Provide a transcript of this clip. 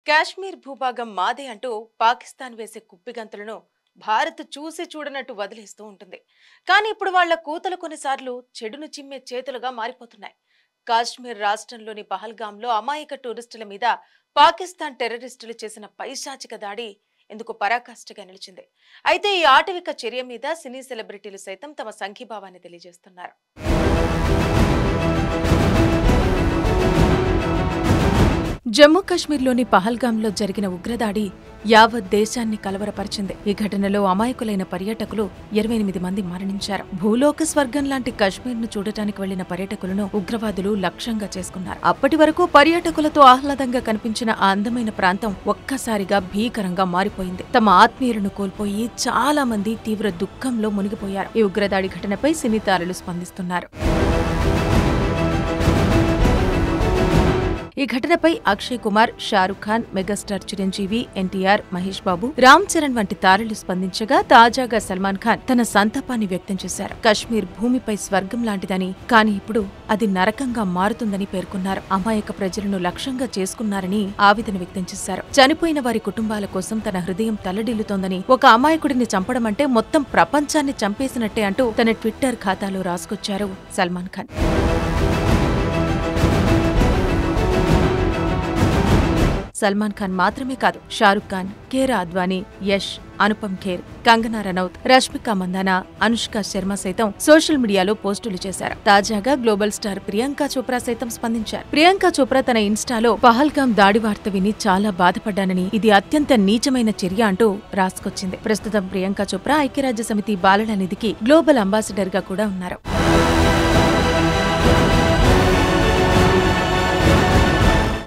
కాశ్మీర్ భూభాగం మాదే అంటూ పాకిస్తాన్ వేసే కుప్పిగంతులను భారత్ చూసి చూడనట్టు వదిలేస్తూ ఉంటుంది. కానీ ఇప్పుడు వాళ్ల కూతలు కొన్నిసార్లు చెడును చిమ్మే చేతులుగా మారిపోతున్నాయి. కాశ్మీర్ రాష్ట్రంలోని పహల్గాంలో అమాయక టూరిస్టుల మీద పాకిస్తాన్ టెర్రరిస్టులు చేసిన పైశాచిక దాడి ఎందుకు పరాకాష్ఠగా నిలిచింది. అయితే ఈ ఆటవిక చర్య మీద సినీ సెలబ్రిటీలు సైతం తమ సంఘీభావాన్ని తెలియజేస్తున్నారు. జమ్మూ కాశ్మీర్లోని పహల్గాంలో జరిగిన ఉగ్రదాడి యావత్ దేశాన్ని కలవరపరిచింది. ఈ ఘటనలో అమాయకులైన పర్యాటకులు 28 మంది మరణించారు. భూలోక స్వర్గం లాంటి కశ్మీర్ను చూడటానికి వెళ్లిన పర్యాటకులను ఉగ్రవాదులు లక్ష్యంగా చేసుకున్నారు. అప్పటి వరకు పర్యాటకులతో ఆహ్లాదంగా కనిపించిన ఆ అందమైన ప్రాంతం ఒక్కసారిగా భీకరంగా మారిపోయింది. తమ ఆత్మీయులను కోల్పోయి చాలా మంది తీవ్ర దుఃఖంలో మునిగిపోయారు. ఈ ఉగ్రదాడి ఘటనపై సినీ తారలు స్పందిస్తున్నారు. ఈ ఘటనపై అక్షయ్ కుమార్, షారుఖ్ ఖాన్, మెగాస్టార్ చిరంజీవి, ఎన్టీఆర్, మహేష్ బాబు, రామ్ చరణ్ వంటి తారలు స్పందించగా తాజాగా సల్మాన్ ఖాన్ తన సంతాపాన్ని వ్యక్తం చేశారు. కశ్మీర్ భూమిపై స్వర్గం లాంటిదని, కానీ ఇప్పుడు అది నరకంగా మారుతుందని పేర్కొన్నారు. అమాయక ప్రజలను లక్ష్యంగా చేసుకున్నారని ఆవేదన వ్యక్తం చేశారు. చనిపోయిన వారి కుటుంబాల కోసం తన హృదయం తల్లడిల్లుతోందని, ఒక అమాయకుడిని చంపడం అంటే మొత్తం ప్రపంచాన్ని చంపేసినట్టే అంటూ తన ట్విట్టర్ ఖాతాలో రాసుకొచ్చారు సల్మాన్ ఖాన్. సల్మాన్ ఖాన్ మాత్రమే కాదు, షారుఖ్ ఖాన్, కియారా అద్వానీ, యష్, అనుపమ్ ఖేర్, కంగనా రనౌత్, రష్మిక మందాన, అనుష్క శర్మ సైతం సోషల్ మీడియాలో పోస్టులు చేశారు. తాజాగా గ్లోబల్ స్టార్ ప్రియాంక చోప్రా సైతం స్పందించారు. ప్రియాంక చోప్రా తన ఇన్స్టాలో పహల్గాం దాడి వార్త విని చాలా బాధపడ్డానని, ఇది అత్యంత నీచమైన చర్య అంటూ రాసుకొచ్చింది. ప్రస్తుతం ప్రియాంక చోప్రా ఐక్యరాజ్య సమితి బాలల నిధికి గ్లోబల్ అంబాసిడర్ గా కూడా ఉన్నారు.